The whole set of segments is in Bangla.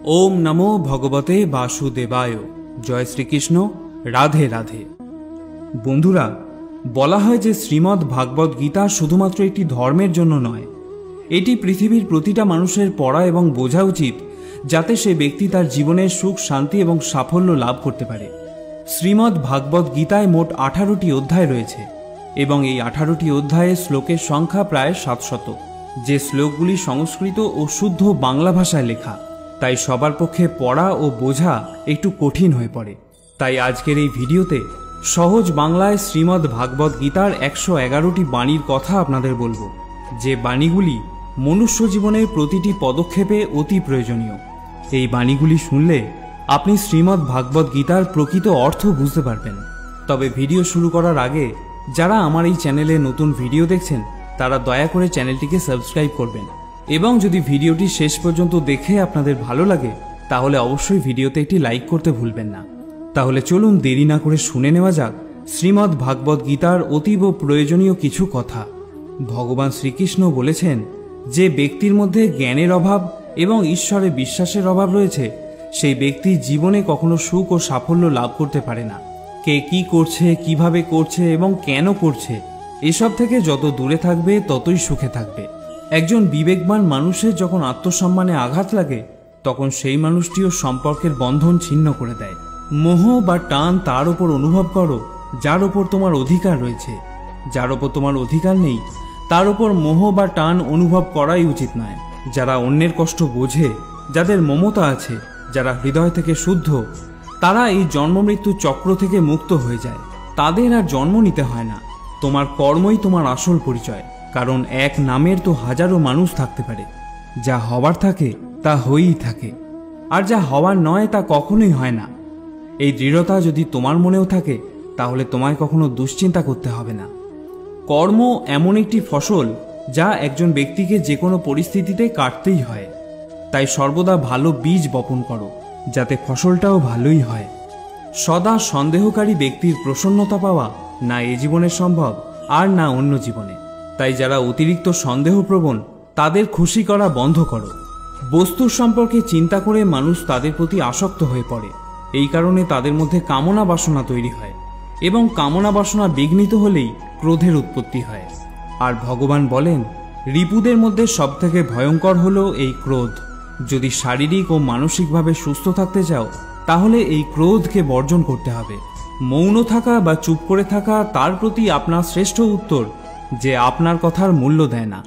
ओम नमो भगवते वासुदेवाय। जय श्रीकृष्ण। राधे राधे। बंधुरा बला है जे श्रीमद् भागवत गीता शुधुमात्र एकटी धर्मेर जन्य नय, एटी पृथिवीर प्रतिटा मानुषेर पढ़ा एवं बोझा उचित जाते से व्यक्ति तार जीवने सुख शांति एवं साफल्य लाभ करते पारे। श्रीमद् भागवत गीताय मोट 18टी अध्याय रयेछे एवं एई 18टी अध्याये श्लोकेर संख्या प्राय 700। जे श्लोकगुली संस्कृत और शुद्ध बांगला भाषाय लेखा, ताई सबार पक्षे पढ़ा और बोझा एकटू कठिन हये पड़े। ताई आजकेर एई भिडियोते सहज बांगलाय श्रीमद् भागवत गीतार 111टी बाणीर कथा आपनादेर बोलबो, जे बाणीगुली मनुष्य जीवनेर प्रतिटी पदक्षेपे अति प्रयोजनीय। एई बाणीगुली शुनले आपनि श्रीमद् भागवत गीतार प्रकृत अर्थ बुझते पारबेन। तबे भिडियो शुरू करार आगे जारा आमार एई चैनेले नतून भिडियो देखछेन तारा दया करे चैनेलटिके सबस्क्राइब करबेन एबं यदि भिडियोटी शेष पर्यन्त देखे आपनादेर भालो लागे ताहले अवश्यई भिडियोते एकटी लाइक करते भुलबेन ना। ताहले चलुन देरी ना करे शुने नेওয়া যাক श्रीमद् भागवत गीतार अतीव प्रयोजनीय किछु कथा। भगवान श्रीकृष्ण बोलेছেন जे व्यक्तिर मध्य ज्ञानेर अभाव एवं ईश्वरे विश्वासेर अभाव रयेछे सेई व्यक्ति जीवने कखनो सुख और साफल्य लाभ करते पारे ना। के कि करछे, किभाबे करछे एवं केन करछे एसब थेके যত दूरे থাকবে ততই সুখে থাকবে। একজন বিবেকবান মানুষের যখন আত্মসম্মানে আঘাত লাগে তখন সেই মানুষটিও সম্পর্কের বন্ধন ছিন্ন করে দেয়। মোহ বা টান তার উপর অনুভব করো যার উপর তোমার অধিকার রয়েছে। যার উপর তোমার অধিকার নেই তার উপর মোহ বা টান অনুভব করাই উচিত নয়। যারা অন্যের কষ্ট বোঝে, যাদের মমতা আছে, যারা হৃদয় থেকে শুদ্ধ, তারা এই জন্ম মৃত্যু চক্র থেকে মুক্ত হয়ে যায়। তাদের আর জন্ম নিতে হয় না। তোমার কর্মই তোমার আসল পরিচয়। কারণ এক নামের তো হাজারো মানুষ থাকতে পারে। যা হবার থাকে তা হয়েই থাকে, আর যা হওয়ার নয় তা কখনোই হয় না। এই দৃঢ়তা যদি তোমার মনেও থাকে তাহলে তোমায় কখনো দুশ্চিন্তা করতে হবে না। কর্ম এমন একটি ফসল যা একজন ব্যক্তিকে যে কোনো পরিস্থিতিতে কাটতেই হয়। তাই সর্বদা ভালো বীজ বপন করো যাতে ফসলটাও ভালোই হয়। সদা সন্দেহকারী ব্যক্তির প্রসন্নতা পাওয়া না এ জীবনে সম্ভব আর না অন্য জীবনে। তাই যারা অতিরিক্ত সন্দেহপ্রবণ তাদের খুশি করা বন্ধ করো। বস্তুর সম্পর্কে চিন্তা করে মানুষ তাদের প্রতি আসক্ত হয়ে পড়ে। এই কারণে তাদের মধ্যে কামনা বাসনা তৈরি হয় এবং কামনা বাসনা বিঘ্নিত হলেই ক্রোধের উৎপত্তি হয়। আর ভগবান বলেন রিপুদের মধ্যে সবথেকে ভয়ঙ্কর হলো এই ক্রোধ। যদি শারীরিক ও মানসিকভাবে সুস্থ থাকতে চাও তাহলে এই ক্রোধকে বর্জন করতে হবে। মৌন থাকা বা চুপ করে থাকা তার প্রতি আপনার শ্রেষ্ঠ উত্তর যে আপনার কথার মূল্য দেয় না।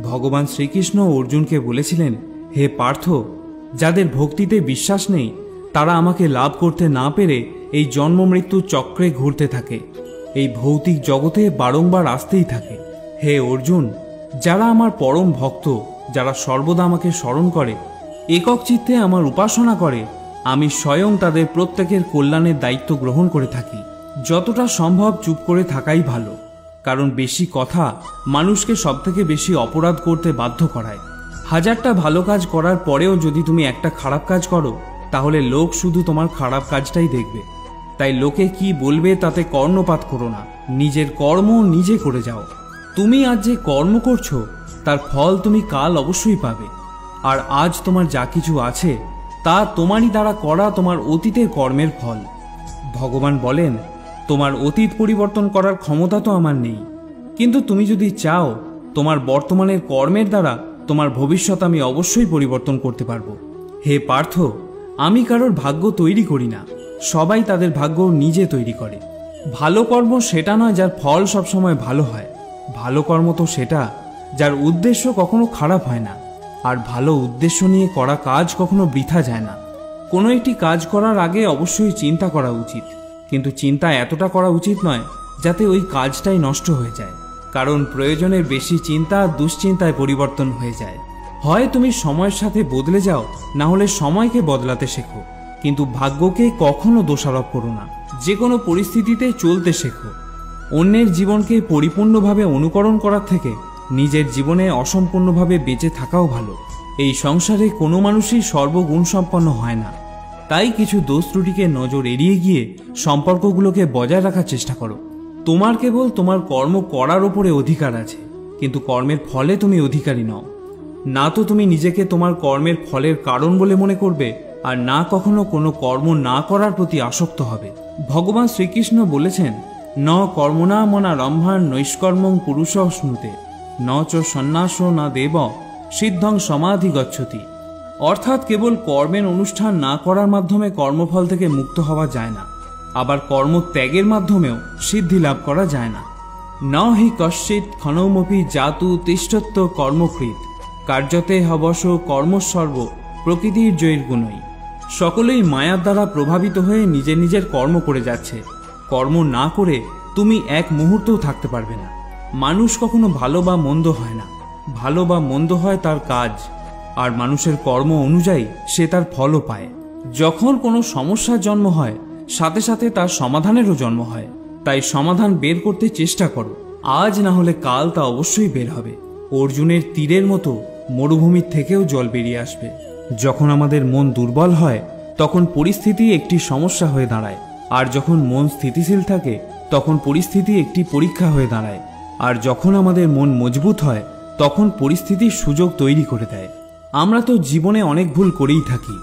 ভগবান শ্রীকৃষ্ণ অর্জুনকে বলেছিলেন, হে পার্থ, যাদের ভক্তিতে বিশ্বাস নেই তারা আমাকে লাভ করতে না পেরে এই জন্ম মৃত্যু চক্রে ঘুরতে থাকে, এই ভৌতিক জগতে বারংবার আসতেই থাকে। হে অর্জুন, যারা আমার পরম ভক্ত, যারা সর্বদা আমাকে স্মরণ করে, একক চিত্তে আমার উপাসনা করে, আমি স্বয়ং তাদের প্রত্যেকের কল্যাণের দায়িত্ব গ্রহণ করে থাকি। যতটা সম্ভব চুপ করে থাকাই ভালো, কারণ বেশি কথা মানুষকে সবথেকে বেশি অপরাধ করতে বাধ্য করায়। হাজারটা ভালো কাজ করার পরেও যদি তুমি একটা খারাপ কাজ করো তাহলে লোক শুধু তোমার খারাপ কাজটাই দেখবে। তাই লোকে কি বলবে তাতে কর্ণপাত করো না, নিজের কর্ম নিজে করে যাও। তুমি আজ যে কর্ম করছো তার ফল তুমি কাল অবশ্যই পাবে। আর আজ তোমার যা কিছু আছে তা তোমারই দ্বারা করা তোমার অতীতের কর্মের ফল। ভগবান বলেন, তোমার অতীত পরিবর্তন করার ক্ষমতা তো আমার নেই, কিন্তু তুমি যদি চাও তোমার বর্তমানের কর্মের দ্বারা তোমার ভবিষ্যৎ আমি অবশ্যই পরিবর্তন করতে পারবো। হে পার্থ, আমি কারোর ভাগ্য তৈরি করি না, সবাই তাদের ভাগ্য নিজে তৈরি করে। ভালো কর্ম সেটা নয় যার ফল সবসময় ভালো হয়। ভালো কর্ম তো সেটা যার উদ্দেশ্য কখনো খারাপ হয় না। আর ভালো উদ্দেশ্য নিয়ে করা কাজ কখনো বৃথা যায় না। কোনো একটি কাজ করার আগে অবশ্যই চিন্তা করা উচিত, কিন্তু চিন্তা এতটা করা উচিত নয় যাতে ওই কাজটাই নষ্ট হয়ে যায়। কারণ প্রয়োজনের বেশি চিন্তা দুশ্চিন্তায় পরিবর্তন হয়ে যায়। হয় তুমি সময়ের সাথে বদলে যাও, না হলে সময়কে বদলাতে শেখো, কিন্তু ভাগ্যকে কখনো দোষারোপ করো না। যে কোনো পরিস্থিতিতে চলতে শেখো। অন্যের জীবনকে পরিপূর্ণভাবে অনুকরণ করার থেকে নিজের জীবনে অসম্পূর্ণভাবে বেঁচে থাকাও ভালো। এই সংসারে কোনো মানুষই সর্বগুণ সম্পন্ন হয় না। তাই কিছু দোষ ত্রুটিকে নজর এড়িয়ে গিয়ে সম্পর্কগুলোকে বজায় রাখার চেষ্টা করো। তোমার কেবল তোমার কর্ম করার উপরে অধিকার আছে, কিন্তু কর্মের ফলে তুমি অধিকারী নও। না তো তুমি নিজেকে তোমার কর্মের ফলের কারণ বলে মনে করবে, আর না কখনো কোনো কর্ম না করার প্রতি আসক্ত হবে। ভগবান শ্রীকৃষ্ণ বলেছেন, ন কর্মণা মনা রম্ভান নৈষ্কর্মং পুরুষ স্নুতে ন চ সন্ন্যাস না দেব সিদ্ধং সমাধি গচ্ছতি। অর্থাৎ কেবল কর্মের অনুষ্ঠান না করার মাধ্যমে কর্মফল থেকে মুক্ত হওয়া যায় না, আবার কর্মত্যাগের মাধ্যমেও সিদ্ধি লাভ করা যায় না। ন হি কশ্চিৎ ক্ষণমপি জাতু তিষ্ঠত্ব কর্মকৃত কার্যতে হবশ কর্মসর্ব প্রকৃতির জয়ীর গুণই। সকলেই মায়ার দ্বারা প্রভাবিত হয়ে নিজের নিজের কর্ম করে যাচ্ছে। কর্ম না করে তুমি এক মুহূর্তও থাকতে পারবে না। মানুষ কখনো ভালো বা মন্দ হয় না, ভালো বা মন্দ হয় তার কাজ, আর মানুষের কর্ম অনুযায়ী সে তার ফলও পায়। যখন কোনো সমস্যার জন্ম হয়, সাথে সাথে তার সমাধানেরও জন্ম হয়। তাই সমাধান বের করতে চেষ্টা করো, আজ না হলে কাল তা অবশ্যই বের হবে। অর্জুনের তীরের মতো মরুভূমির থেকেও জল বেরিয়ে আসবে। যখন আমাদের মন দুর্বল হয় তখন পরিস্থিতি একটি সমস্যা হয়ে দাঁড়ায়, আর যখন মন স্থিতিশীল থাকে তখন পরিস্থিতি একটি পরীক্ষা হয়ে দাঁড়ায়, আর যখন আমাদের মন মজবুত হয় তখন পরিস্থিতির সুযোগ তৈরি করে দেয়। আমরা তো জীবনে অনেক ভুল করেই থাকি,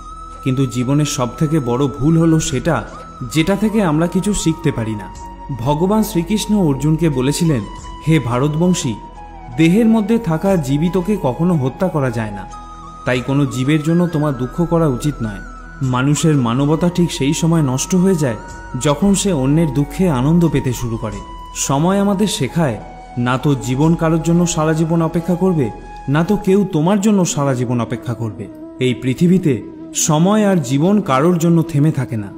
কিন্তু জীবনের সবথেকে বড় ভুল হলো সেটা যেটা থেকে আমরা কিছু শিখতে পারি না। ভগবান শ্রীকৃষ্ণ অর্জুনকে বলেছিলেন, হে ভারতবংশী, দেহের মধ্যে থাকা জীবিতকে কখনো হত্যা করা যায় না, তাই কোনো জীবের জন্য তোমার দুঃখ করা উচিত নয়। মানুষের মানবতা ঠিক সেই সময় নষ্ট হয়ে যায় যখন সে অন্যের দুঃখে আনন্দ পেতে শুরু করে। সময় আমাদের শেখায়, না তো জীবন কারোর জন্য সারা জীবন অপেক্ষা করবে, না তো কেউ তোমার জন্য সারা জীবন অপেক্ষা করবে। এই পৃথিবীতে সময় আর জীবন কারোর জন্য থেমে থাকে না।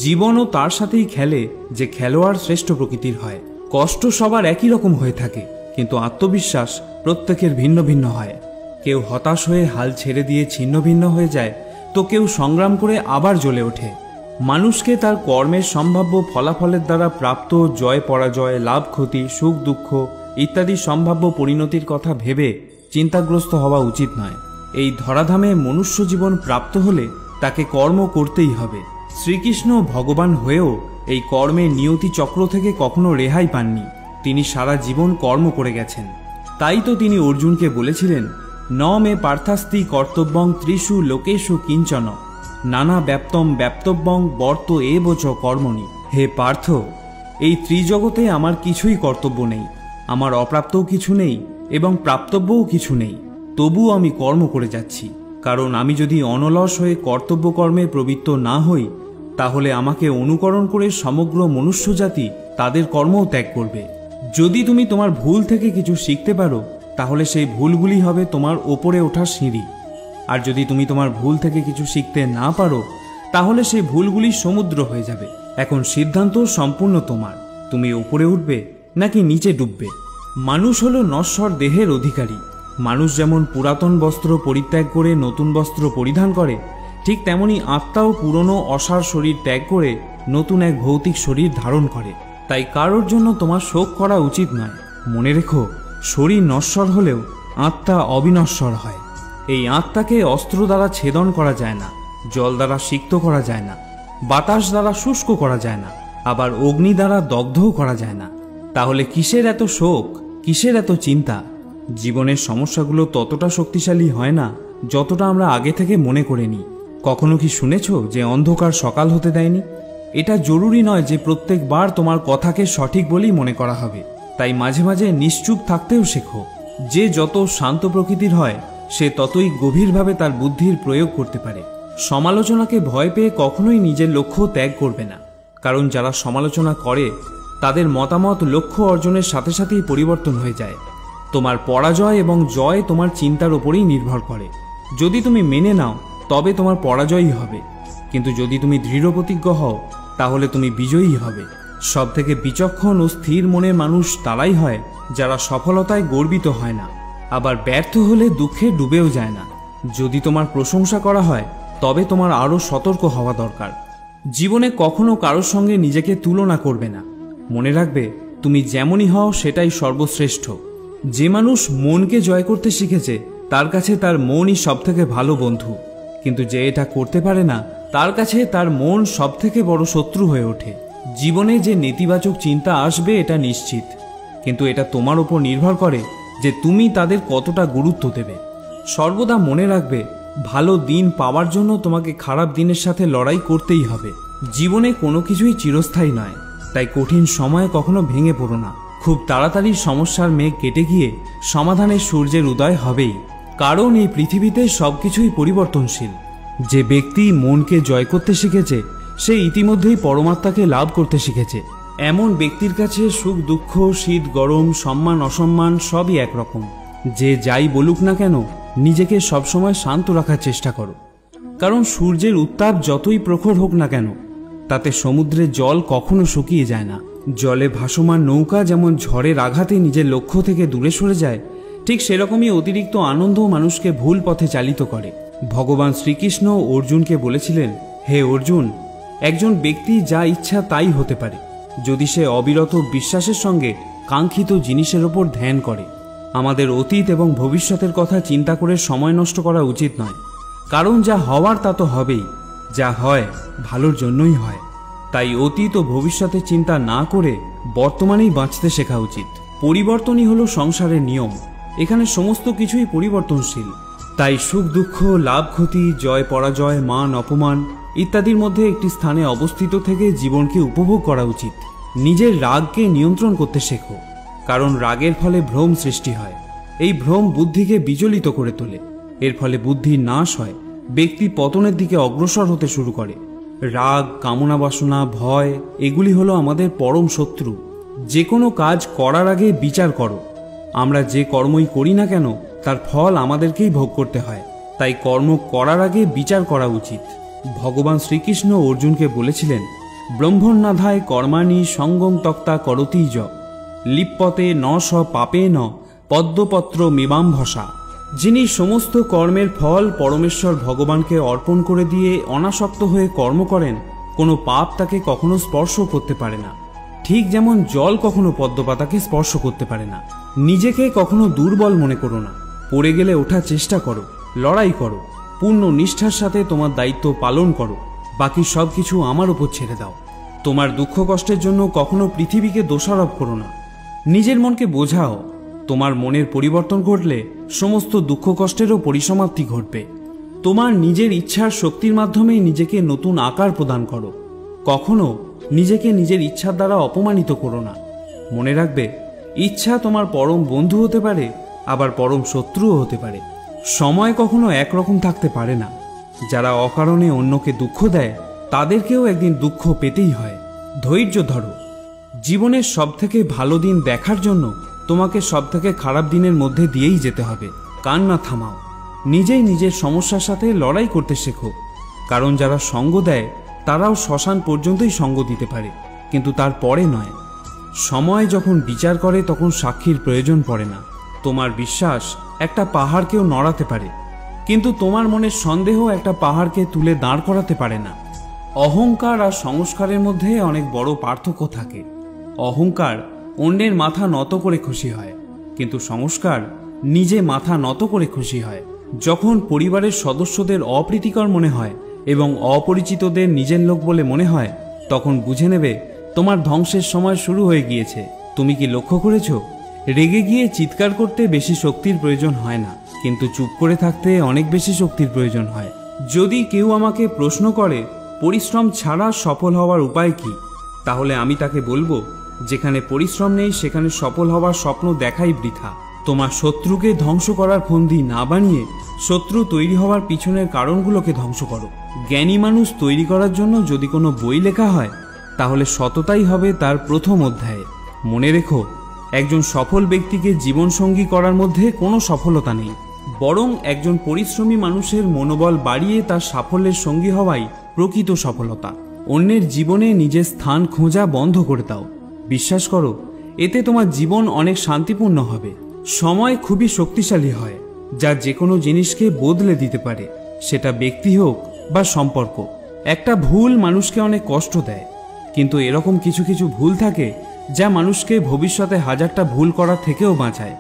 জীবনও তার সাথেই খেলে যে খেলোয়াড় শ্রেষ্ঠ প্রকৃতির হয়। কষ্ট সবার একই রকম হয়ে থাকে, কিন্তু আত্মবিশ্বাস প্রত্যেকের ভিন্ন ভিন্ন হয়। কেউ হতাশ হয়ে হাল ছেড়ে দিয়ে ছিন্ন ভিন্ন হয়ে যায়, তো কেউ সংগ্রাম করে আবার জ্বলে ওঠে। মানুষকে তার কর্মের সম্ভাব্য ফলাফলের দ্বারা প্রাপ্ত জয় পরাজয়, লাভ ক্ষতি, সুখ দুঃখ ইত্যাদি সম্ভাব্য পরিণতির কথা ভেবে চিন্তাগ্রস্ত হওয়া উচিত নয়। এই ধরাধামে মনুষ্য জীবন প্রাপ্ত হলে তাকে কর্ম করতেই হবে। শ্রীকৃষ্ণ ভগবান হয়েও এই কর্মের নিয়তি চক্র থেকে কখনো রেহাই পাননি। তিনি সারা জীবন কর্ম করে গেছেন। তাই তো তিনি অর্জুনকে বলেছিলেন, ন মে পার্থাস্তি কর্তব্যং ত্রিষু লোকেষু কিঞ্চন নানা ব্যাপ্তম ব্যাপ্তব্যং বর্ত এবচ কর্মণি। হে পার্থ, এই ত্রিজগতে আমার কিছুই কর্তব্য নেই, আমার অপ্রাপ্তও কিছু নেই এবং প্রাপ্তব্যও কিছু নেই, তবুও আমি কর্ম করে যাচ্ছি। কারণ আমি যদি অনলস হয়ে কর্তব্য কর্মে প্রবৃত্ত না হই, তাহলে আমাকে অনুকরণ করে সমগ্র মনুষ্যজাতি তাদের কর্মও ত্যাগ করবে। যদি তুমি তোমার ভুল থেকে কিছু শিখতে পারো, তাহলে সেই ভুলগুলি হবে তোমার ওপরে ওঠার সিঁড়ি। আর যদি তুমি তোমার ভুল থেকে কিছু শিখতে না পারো, তাহলে সেই ভুলগুলি সমুদ্র হয়ে যাবে। এখন সিদ্ধান্ত সম্পূর্ণ তোমার, তুমি ওপরে উঠবে নাকি নিচে ডুববে। মানুষ হলো নশ্বর দেহের অধিকারী। মানুষ যেমন পুরাতন বস্ত্র পরিত্যাগ করে নতুন বস্ত্র পরিধান করে, ঠিক তেমনি আত্মাও পুরনো অসার শরীর ত্যাগ করে নতুন এক ভৌতিক শরীর ধারণ করে। তাই কারোর জন্য তোমার শোক করা উচিত নয়। মনে রেখো, শরীর নশ্বর হলেও আত্মা অবিনশ্বর হয়। এই আত্মাকে অস্ত্র দ্বারা ছেদন করা যায় না, জল দ্বারা সিক্ত করা যায় না, বাতাস দ্বারা শুষ্ক করা যায় না, আবার অগ্নি দ্বারা দগ্ধও করা যায় না। তাহলে কিসের এত শোক, কিসের এত চিন্তা? জীবনের সমস্যাগুলো ততটা শক্তিশালী হয় না যতটা আমরা আগে থেকে মনে করে নিই। কখনো কি শুনেছ যে অন্ধকার সকাল হতে দেয়নি? এটা জরুরি নয় যে প্রত্যেকবার তোমার কথাকে সঠিক বলেই মনে করা হবে। তাই মাঝে মাঝে নিশ্চুপ থাকতেও শেখো। যে যত শান্ত প্রকৃতির হয়, সে ততই গভীরভাবে তার বুদ্ধির প্রয়োগ করতে পারে। সমালোচনাকে ভয় পেয়ে কখনোই নিজের লক্ষ্য ত্যাগ করবে না, কারণ যারা সমালোচনা করে তাদের মতামত লক্ষ্য অর্জনের সাথে সাথেই পরিবর্তন হয়ে যায়। তোমার পরাজয় এবং জয় তোমার চিন্তার ওপরেই নির্ভর করে। যদি তুমি মেনে নাও, তবে তোমার পরাজয়ই হবে, কিন্তু যদি তুমি দৃঢ় প্রতিজ্ঞ হও, তাহলে তুমি বিজয়ী হবে। সব থেকে বিচক্ষণ ও স্থির মনের মানুষ তারাই হয় যারা সফলতায় গর্বিত হয় না, আবার ব্যর্থ হলে দুঃখে ডুবেও যায় না। যদি তোমার প্রশংসা করা হয়, তবে তোমার আরও সতর্ক হওয়া দরকার। জীবনে কখনো কারোর সঙ্গে নিজেকে তুলনা করবে না। মনে রাখবে, তুমি যেমনই হও সেটাই সর্বশ্রেষ্ঠ। যে মানুষ মনকে জয় করতে শিখেছে, তার কাছে তার মনই সবথেকে ভালো বন্ধু। কিন্তু যে এটা করতে পারে না, তার কাছে তার মন সবথেকে বড় শত্রু হয়ে ওঠে। জীবনে যে নেতিবাচক চিন্তা আসবে এটা নিশ্চিত, কিন্তু এটা তোমার উপর নির্ভর করে যে তুমি তাদের কতটা গুরুত্ব দেবে। সর্বদা মনে রাখবে, ভালো দিন পাওয়ার জন্য তোমাকে খারাপ দিনের সাথে লড়াই করতেই হবে। জীবনে কোনো কিছুই চিরস্থায়ী নয়, তাই কঠিন সময়ে কখনো ভেঙে পড়ো না। খুব তাড়াতাড়ি সমস্যার মেঘ কেটে গিয়ে সমাধানের সূর্যের উদয় হবেই, কারণ এই পৃথিবীতে সবকিছুই পরিবর্তনশীল। যে ব্যক্তি মনকে জয় করতে শিখেছে সে ইতিমধ্যেই পরমাত্মাকে লাভ করতে শিখেছে। এমন ব্যক্তির কাছে সুখ দুঃখ, শীত গরম, সম্মান অসম্মান সবই একরকম। যে যাই বলুক না কেন, নিজেকে সবসময় শান্ত রাখার চেষ্টা করো, কারণ সূর্যের উত্তাপ যতই প্রখর হোক না কেন, তাতে সমুদ্রের জল কখনো শুকিয়ে যায় না। জলে ভাসমান নৌকা যেমন ঝড়ের আঘাতে নিজের লক্ষ্য থেকে দূরে সরে যায়, ঠিক সেরকমই অতিরিক্ত আনন্দ মানুষকে ভুল পথে চালিত করে। ভগবান শ্রীকৃষ্ণ অর্জুনকে বলেছিলেন, হে অর্জুন, একজন ব্যক্তি যা ইচ্ছা তাই হতে পারে যদি সে অবিরত বিশ্বাসের সঙ্গে কাঙ্ক্ষিত জিনিসের ওপর ধ্যান করে। আমাদের অতীত এবং ভবিষ্যতের কথা চিন্তা করে সময় নষ্ট করা উচিত নয়, কারণ যা হওয়ার তা তো হবেই, যা হয় ভালোর জন্যই হয়। তাই অতীত ও ভবিষ্যতের চিন্তা না করে বর্তমানেই বাঁচতে শেখা উচিত। পরিবর্তনই হলো সংসারের নিয়ম, এখানে সমস্ত কিছুই পরিবর্তনশীল। তাই সুখ দুঃখ, লাভ ক্ষতি, জয় পরাজয়, মান অপমান ইত্যাদির মধ্যে একটি স্থানে অবস্থিত থেকে জীবনকে উপভোগ করা উচিত। নিজের রাগকে নিয়ন্ত্রণ করতে শেখো, কারণ রাগের ফলে ভ্রম সৃষ্টি হয়। এই ভ্রম বুদ্ধিকে বিচলিত করে তোলে, এর ফলে বুদ্ধির নাশ হয়, ব্যক্তি পতনের দিকে অগ্রসর হতে শুরু করে। রাগ, কামনা বাসনা, ভয় এগুলি হলো আমাদের পরম শত্রু। যে কোনো কাজ করার আগে বিচার করো। আমরা যে কর্মই করি না কেন তার ফল আমাদেরকেই ভোগ করতে হয়, তাই কর্ম করার আগে বিচার করা উচিত। ভগবান শ্রীকৃষ্ণ অর্জুনকে বলেছিলেন, ব্রহ্মণ্যাধায় কর্মাণি সঙ্গম তক্তা করতি য লিপ্পতে ন স পাপে ন পদ্মপত্র মিবাম্ভসা। যিনি সমস্ত কর্মের ফল পরমেশ্বর ভগবানকে অর্পণ করে দিয়ে অনাসক্ত হয়ে কর্ম করেন, কোনো পাপ তাকে কখনো স্পর্শ করতে পারে না। ঠিক যেমন জল কখনো পদ্মপাতাকে স্পর্শ করতে পারে না। নিজেকে কখনো দুর্বল মনে করো না, পড়ে গেলে ওঠার চেষ্টা করো, লড়াই করো, পূর্ণ নিষ্ঠার সাথে তোমার দায়িত্ব পালন করো, বাকি সব কিছু আমার উপর ছেড়ে দাও। তোমার দুঃখ কষ্টের জন্য কখনো পৃথিবীকে দোষারোপ করো না, নিজের মনকে বোঝাও। তোমার মনের পরিবর্তন ঘটলে সমস্ত দুঃখ কষ্টেরও পরিসমাপ্তি ঘটবে। তোমার নিজের ইচ্ছার শক্তির মাধ্যমেই নিজেকে নতুন আকার প্রদান করো। কখনো নিজেকে নিজের ইচ্ছার দ্বারা অপমানিত করো না। মনে রাখবে, ইচ্ছা তোমার পরম বন্ধু হতে পারে, আবার পরম শত্রুও হতে পারে। সময় কখনো একরকম থাকতে পারে না। যারা অকারণে অন্যকে দুঃখ দেয় তাদেরকেও একদিন দুঃখ পেতেই হয়। ধৈর্য ধরো। জীবনের সবথেকে ভালো দিন দেখার জন্য তোমাকে সবথেকে খারাপ দিনের মধ্যে দিয়েই যেতে হবে। কান্না থামাও, নিজেই নিজের সমস্যার সাথে লড়াই করতে শেখো, কারণ যারা সঙ্গ দেয় তারাও শ্মশান পর্যন্তই সঙ্গ দিতে পারে, কিন্তু তার পরে নয়। সময় যখন বিচার করে তখন সাক্ষীর প্রয়োজন পড়ে না। তোমার বিশ্বাস একটা পাহাড়কেও নড়াতে পারে, কিন্তু তোমার মনের সন্দেহ একটা পাহাড়কে তুলে দাঁড় করাতে পারে না। অহংকার আর সংস্কারের মধ্যে অনেক বড় পার্থক্য থাকে। অহংকার অন্যের মাথা নত করে খুশি হয়, কিন্তু সংস্কার নিজে মাথা নত করে খুশি হয়। যখন পরিবারের সদস্যদের অপ্রীতিকর মনে হয় এবং অপরিচিতদের নিজের লোক বলে মনে হয়, তখন বুঝে নেবে তোমার ধ্বংসের সময় শুরু হয়ে গিয়েছে। তুমি কি লক্ষ্য করেছ, রেগে গিয়ে চিৎকার করতে বেশি শক্তির প্রয়োজন হয় না, কিন্তু চুপ করে থাকতে অনেক বেশি শক্তির প্রয়োজন হয়। যদি কেউ আমাকে প্রশ্ন করে পরিশ্রম ছাড়া সফল হওয়ার উপায় কি, তাহলে আমি তাকে বলবো, যেখানে পরিশ্রম নেই সেখানে সফল হওয়ার স্বপ্ন দেখাই বৃথা। তোমার শত্রুকে ধ্বংস করার ফন্দি না বানিয়ে শত্রু তৈরি হওয়ার পিছনের কারণগুলোকে ধ্বংস করো। জ্ঞানী মানুষ তৈরি করার জন্য যদি কোনো বই লেখা হয়, তাহলে সততাই হবে তার প্রথম অধ্যায়ে। মনে রেখো, একজন সফল ব্যক্তিকে জীবনসঙ্গী করার মধ্যে কোনো সফলতা নেই, বরং একজন পরিশ্রমী মানুষের মনোবল বাড়িয়ে তার সাফল্যের সঙ্গী হওয়াই প্রকৃত সফলতা। অন্যের জীবনে নিজের স্থান খোঁজা বন্ধ করে দাও। বিশ্বাস করো, এতে তোমার জীবন অনেক শান্তিপূর্ণ হবে। সময় খুবই শক্তিশালী হয়, যা যে কোনো জিনিসকে বদলে দিতে পারে, সেটা ব্যক্তি হোক বা সম্পর্ক। একটা ভুল মানুষকে অনেক কষ্ট দেয়, কিন্তু এরকম কিছু কিছু ভুল থাকে যা মানুষকে ভবিষ্যতে হাজারটা ভুল করার থেকেও বাঁচায়।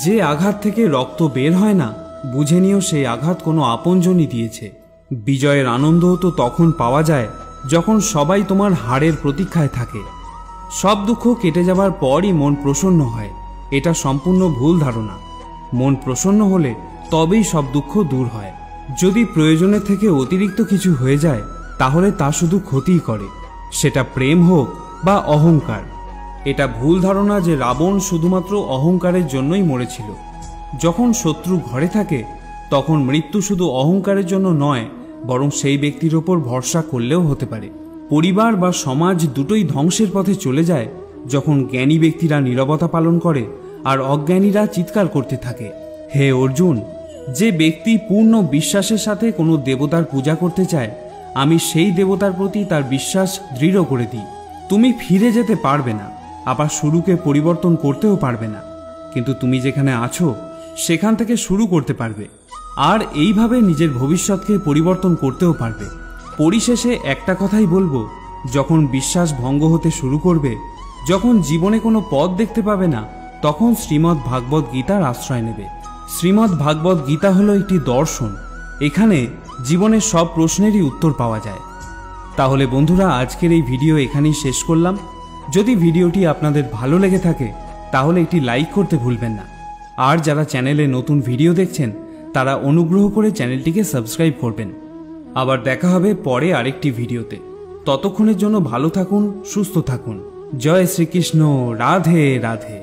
যে আঘাত থেকে রক্ত বের হয় না, বুঝে নিও সেই আঘাত কোনো আপনজনই দিয়েছে। বিজয়ের আনন্দ তো তখন পাওয়া যায় যখন সবাই তোমার হারের প্রতীক্ষায় থাকে। সব দুঃখ কেটে যাবার পরই মন প্রসন্ন হয়, এটা সম্পূর্ণ ভুল ধারণা। মন প্রসন্ন হলে তবেই সব দুঃখ দূর হয়। যদি প্রয়োজনের থেকে অতিরিক্ত কিছু হয়ে যায় তাহলে তা শুধু ক্ষতিই করে, সেটা প্রেম হোক বা অহংকার। এটা ভুল ধারণা যে রাবণ শুধুমাত্র অহংকারের জন্যই মরেছিল। যখন শত্রু ঘরে থাকে তখন মৃত্যু শুধু অহংকারের জন্য নয়, বরং সেই ব্যক্তির ওপর ভরসা করলেও হতে পারে। পরিবার বা সমাজ দুটোই ধ্বংসের পথে চলে যায় যখন জ্ঞানী ব্যক্তিরা নীরবতা পালন করে আর অজ্ঞানীরা চিৎকার করতে থাকে। হে অর্জুন, যে ব্যক্তি পূর্ণ বিশ্বাসের সাথে কোনো দেবতার পূজা করতে চায়, আমি সেই দেবতার প্রতি তার বিশ্বাস দৃঢ় করে দিই। তুমি ফিরে যেতে পারবে না, আবার শুরুকে পরিবর্তন করতেও পারবে না, কিন্তু তুমি যেখানে আছো সেখান থেকে শুরু করতে পারবে, আর এইভাবে নিজের ভবিষ্যৎকে পরিবর্তন করতেও পারবে। পরিশেষে একটা কথাই বলবো, যখন বিশ্বাস ভঙ্গ হতে শুরু করবে, যখন জীবনে কোনো পথ দেখতে পাবে না, তখন শ্রীমদ্ ভাগবত গীতার আশ্রয় নেবে। শ্রীমদ্ ভাগবত গীতা হলো একটি দর্শন, এখানে জীবনের সব প্রশ্নেরই উত্তর পাওয়া যায়। তাহলে বন্ধুরা, আজকের এই ভিডিও এখানেই শেষ করলাম। যদি ভিডিওটি আপনাদের ভালো লেগে থাকে তাহলে একটি লাইক করতে ভুলবেন না, আর যারা চ্যানেলে নতুন ভিডিও দেখছেন তারা অনুগ্রহ করে চ্যানেলটিকে সাবস্ক্রাইব করবেন। আবার দেখা হবে পরে আরেকটি ভিডিওতে। ততক্ষণের জন্য ভালো থাকুন, সুস্থ থাকুন। জয় শ্রীকৃষ্ণ। রাধে রাধে।